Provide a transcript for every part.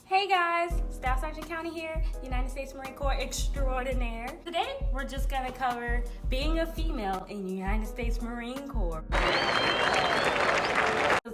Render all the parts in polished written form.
Hey guys, Staff Sergeant County here, United States Marine Corps extraordinaire. Today, we're just gonna cover being a female in the United States Marine Corps.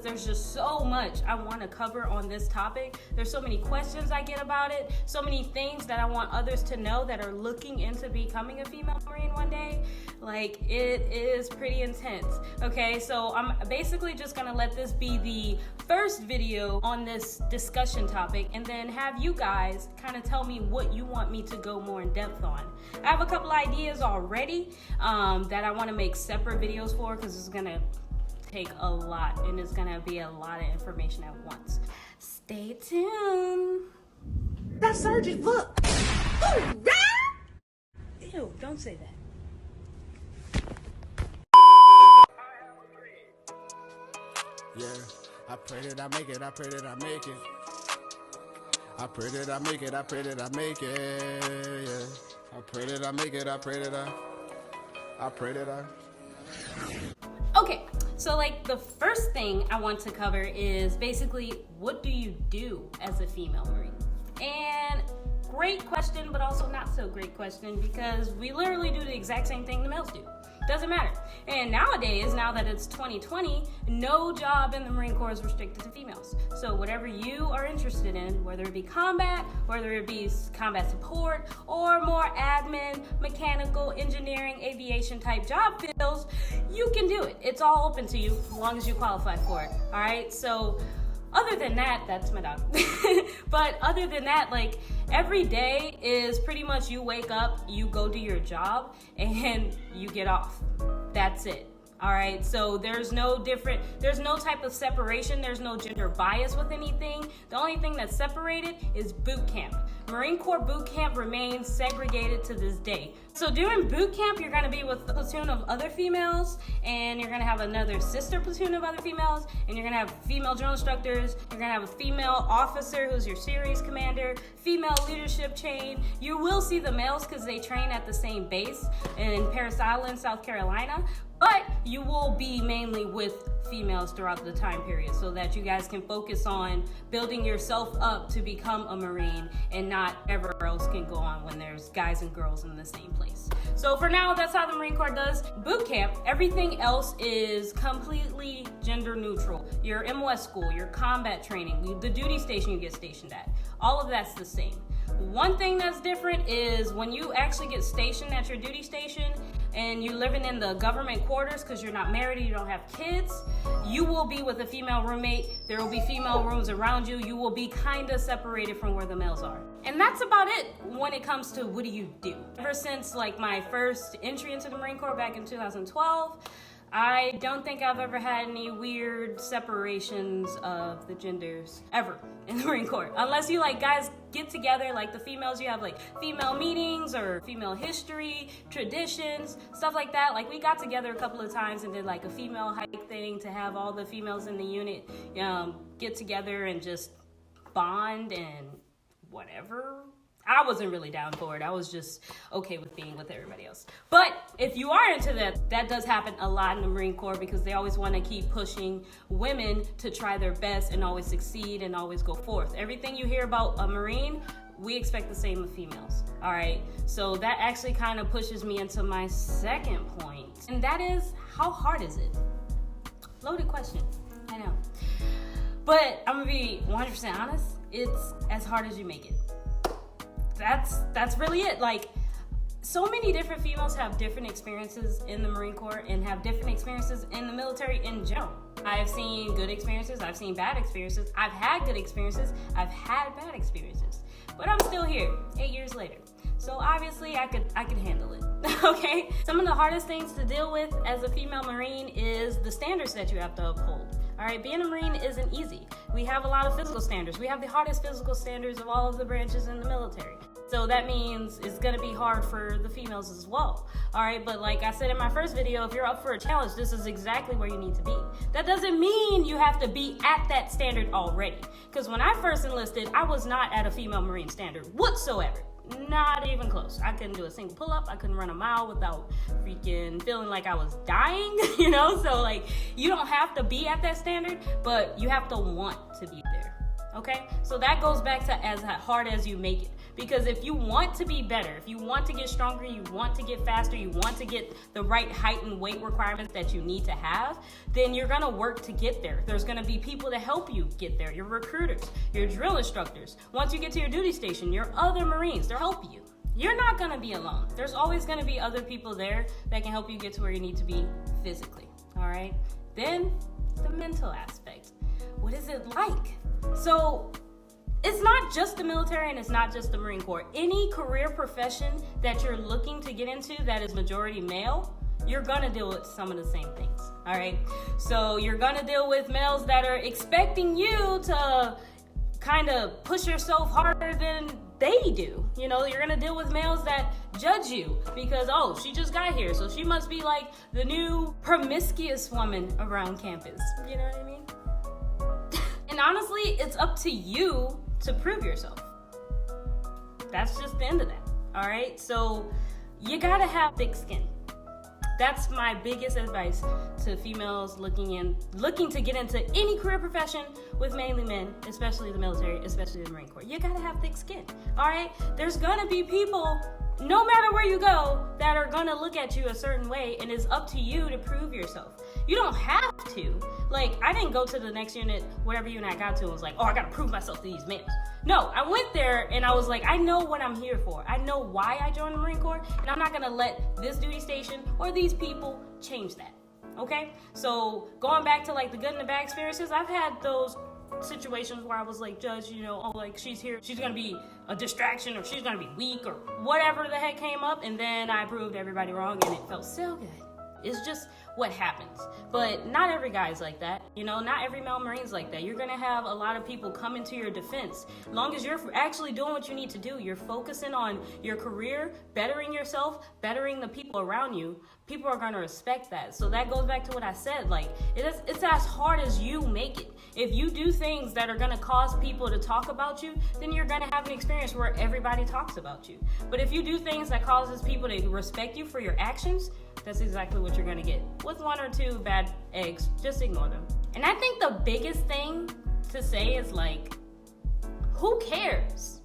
There's just so much I want to cover on this topic. There's so many questions I get about it, so many things that I want others to know that are looking into becoming a female Marine one day. Like, it is pretty intense. Okay, so I'm basically just gonna let this be the first video on this discussion topic and then have you guys kind of tell me what you want me to go more in depth on. I have a couple ideas already that I want to make separate videos for because it's gonna take a lot and it's gonna be a lot of information at once. Stay tuned. That Sergeant, look. Ew, don't say that. Yeah, I pray that I make it, I pray that I make it. I pray that I make it, I pray that I make it. Yeah, I pray that I make it, I pray that I pray that I. Okay, so like the first thing I want to cover is basically what do you do as a female Marine? And great question, but also not so great question because we literally do the exact same thing the males do. Doesn't matter. And nowadays, now that it's 2020, no job in the Marine Corps is restricted to females. So whatever you are interested in, whether it be combat, whether it be combat support, or more admin, mechanical, engineering, aviation type job fields, you can do it. It's all open to you as long as you qualify for it. All right. So other than that, that's my dog. But other than that, like every day is pretty much you wake up, you go do your job, and you get off. That's it. All right, so there's no type of separation. There's no gender bias with anything. The only thing that's separated is boot camp. Marine Corps boot camp remains segregated to this day. So during boot camp, you're gonna be with a platoon of other females, and you're gonna have another sister platoon of other females, and you're gonna have female drill instructors, you're gonna have a female officer who's your series commander, female leadership chain. You will see the males because they train at the same base in Parris Island, South Carolina, but you will be mainly with females throughout the time period so that you guys can focus on building yourself up to become a Marine and not ever else can go on when there's guys and girls in the same place. So for now, that's how the Marine Corps does boot camp. Everything else is completely gender neutral. Your MOS school, your combat training, the duty station you get stationed at, all of that's the same. One thing that's different is when you actually get stationed at your duty station and you're living in the government quarters because you're not married and you don't have kids, you will be with a female roommate. There will be female rooms around you. You will be kind of separated from where the males are. And that's about it when it comes to what do you do. Ever since like my first entry into the Marine Corps back in 2012, I don't think I've ever had any weird separations of the genders ever in the Marine Corps. Unless you like guys get together, like the females, you have like female meetings or female history, traditions, stuff like that. Like we got together a couple of times and did like a female hike thing to have all the females in the unit get together and just bond and whatever. I wasn't really down for it. I was just okay with being with everybody else. But if you are into that, that does happen a lot in the Marine Corps because they always want to keep pushing women to try their best and always succeed and always go forth. Everything you hear about a Marine, we expect the same of females. All right. So that actually kind of pushes me into my second point. And that is, how hard is it? Loaded question. I know. But I'm going to be 100% honest. It's as hard as you make it. That's really it. Like, so many different females have different experiences in the Marine Corps and have different experiences in the military in general. I've seen good experiences, I've seen bad experiences, I've had good experiences, I've had bad experiences, but I'm still here 8 years later. So obviously I could handle it. Okay? Some of the hardest things to deal with as a female Marine is the standards that you have to uphold. All right, being a Marine isn't easy. We have a lot of physical standards. We have the hardest physical standards of all of the branches in the military. So that means it's gonna be hard for the females as well. All right, but like I said in my first video, if you're up for a challenge, this is exactly where you need to be. That doesn't mean you have to be at that standard already. Because when I first enlisted, I was not at a female Marine standard whatsoever. Not even close. I couldn't do a single pull-up. I couldn't run a mile without freaking feeling like I was dying, you know? So like, you don't have to be at that standard, but you have to want to be there. Okay, so that goes back to as hard as you make it. Because if you want to be better, if you want to get stronger, you want to get faster, you want to get the right height and weight requirements that you need to have, then you're gonna work to get there. There's gonna be people to help you get there. Your recruiters, your drill instructors. Once you get to your duty station, your other Marines, they'll help you. You're not gonna be alone. There's always gonna be other people there that can help you get to where you need to be physically, all right? Then, the mental aspect. What is it like? So, it's not just the military and it's not just the Marine Corps. Any career profession that you're looking to get into that is majority male, you're gonna deal with some of the same things, all right? So you're gonna deal with males that are expecting you to kind of push yourself harder than they do. You know, you're gonna deal with males that judge you because, oh, she just got here, so she must be like the new promiscuous woman around campus. You know what I mean? And honestly, it's up to you to prove yourself. That's just the end of that, all right? So you gotta have thick skin. That's my biggest advice to females looking to get into any career profession with mainly men, especially the military, especially the Marine Corps. You gotta have thick skin, all right? There's gonna be people, no matter where you go, that are gonna look at you a certain way, and it's up to you to prove yourself. You don't have to. Like, I didn't go to the next unit, whatever unit I got to, and was like, oh, I gotta prove myself to these males. No, I went there and I was like, I know what I'm here for. I know why I joined the Marine Corps, and I'm not gonna let this duty station or these people change that, okay? So going back to like the good and the bad experiences, I've had those situations where I was like, Judge, you know, oh, like she's here, she's gonna be a distraction, or she's gonna be weak, or whatever the heck came up, and then I proved everybody wrong and it felt so good. It's just what happens. But not every guy is like that. You know, not every male Marine's like that. You're gonna have a lot of people come into your defense. As long as you're actually doing what you need to do, you're focusing on your career, bettering yourself, bettering the people around you, people are gonna respect that. So that goes back to what I said, like, it's as hard as you make it. If you do things that are gonna cause people to talk about you, then you're gonna have an experience where everybody talks about you. But if you do things that causes people to respect you for your actions, that's exactly what you're gonna get. With one or two bad eggs, just ignore them. And I think the biggest thing to say is like, who cares?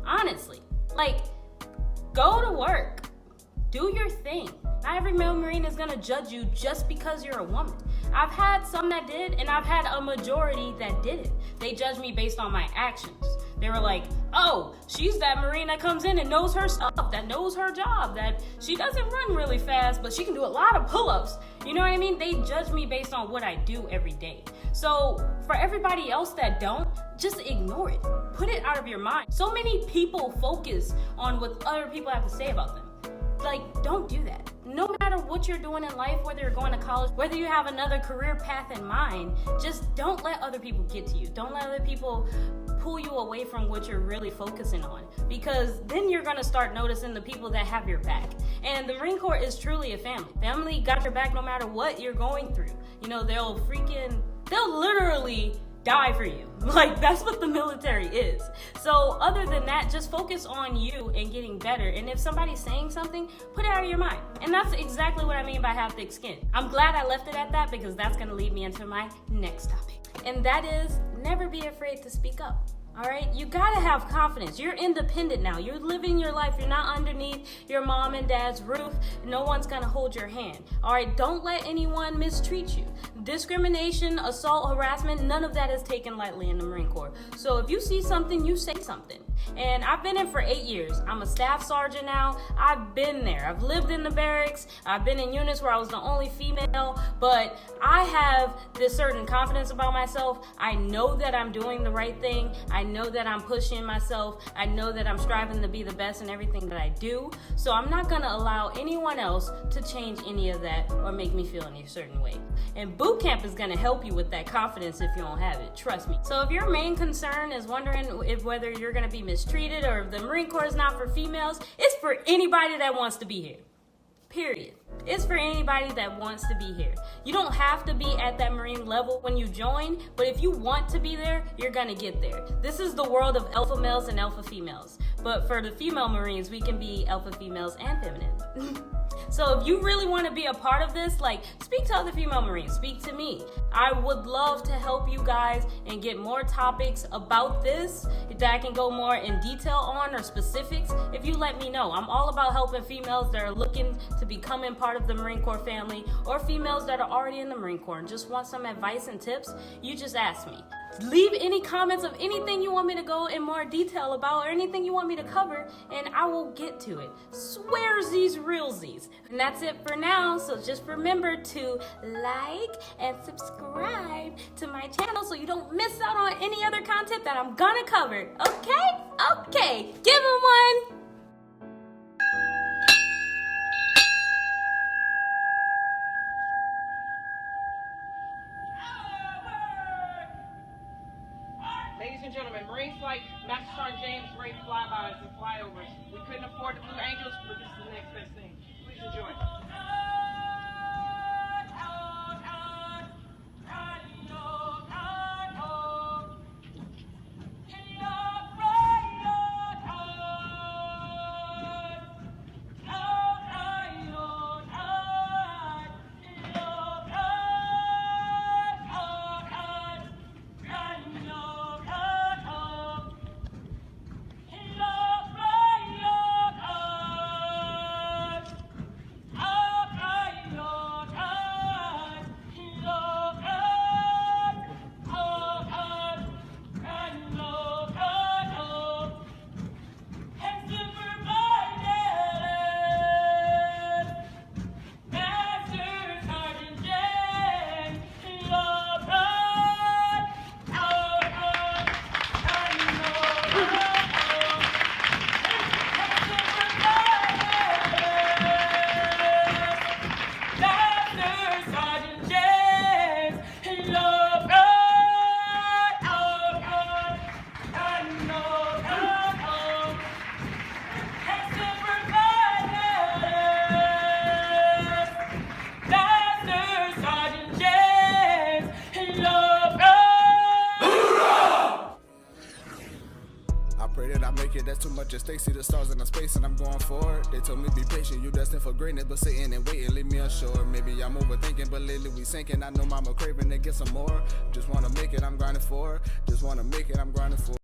Honestly, like, go to work, do your thing. Not every male Marine is gonna judge you just because you're a woman. I've had some that did, and I've had a majority that didn't. They judged me based on my actions. They were like, oh, she's that Marine that comes in and knows her stuff, that knows her job, that she doesn't run really fast, but she can do a lot of pull-ups. You know what I mean? They judge me based on what I do every day. So for everybody else that don't, just ignore it. Put it out of your mind. So many people focus on what other people have to say about them. Like, don't do that. No matter what you're doing in life, whether you're going to college, whether you have another career path in mind, just don't let other people get to you. Don't let other people pull you away from what you're really focusing on, because then you're going to start noticing the people that have your back. And the Marine Corps is truly a family. Family got your back no matter what you're going through. You know, they'll literally die for you. Like, that's what the military is. So other than that, just focus on you and getting better. And if somebody's saying something, put it out of your mind. And that's exactly what I mean by have thick skin. I'm glad I left it at that, because that's going to lead me into my next topic. And that is, never be afraid to speak up. All right, you gotta have confidence. You're independent now. You're living your life. You're not underneath your mom and dad's roof. No one's gonna hold your hand. All right, don't let anyone mistreat you. Discrimination, assault, harassment, none of that is taken lightly in the Marine Corps. So if you see something, you say something. And I've been in for 8 years. I'm a staff sergeant now. I've been there. I've lived in the barracks. I've been in units where I was the only female, but I have this certain confidence about myself. I know that I'm doing the right thing. I know that I'm pushing myself. I know that I'm striving to be the best in everything that I do. So I'm not gonna allow anyone else to change any of that or make me feel any certain way. And boot camp is gonna help you with that confidence if you don't have it, trust me. So if your main concern is wondering whether you're gonna be mistreated or if the Marine Corps is not for females, it's for anybody that wants to be here. Period. It's for anybody that wants to be here. You don't have to be at that Marine level when you join, but if you want to be there, you're gonna get there. This is the world of alpha males and alpha females. But for the female Marines, we can be alpha females and feminine. So if you really want to be a part of this, like, speak to other female Marines, speak to me. I would love to help you guys and get more topics about this that I can go more in detail on or specifics if you let me know. I'm all about helping females that are looking to becoming part of the Marine Corps family or females that are already in the Marine Corps and just want some advice and tips. You just ask me. Leave any comments of anything you want me to go in more detail about or anything you want me to cover, and I will get to it. Swearsies, realsies. And that's it for now, so just remember to like and subscribe to my channel so you don't miss out on any other content that I'm gonna cover. Okay? Okay. Give him one. Ladies and gentlemen, Marine Flight Master Sergeant James Ray flybys and flyovers. We couldn't afford the Blue Angels, but this is the next best thing. Please enjoy. Pray that I make it, that's too much at stake. See the stars in the space and I'm going for it. They told me be patient, you destined for greatness, but sitting and waiting, leave me unsure. Maybe I'm overthinking, but lately we sinking. I know mama craving to get some more. Just wanna make it, I'm grinding for it. Just wanna make it, I'm grinding for it.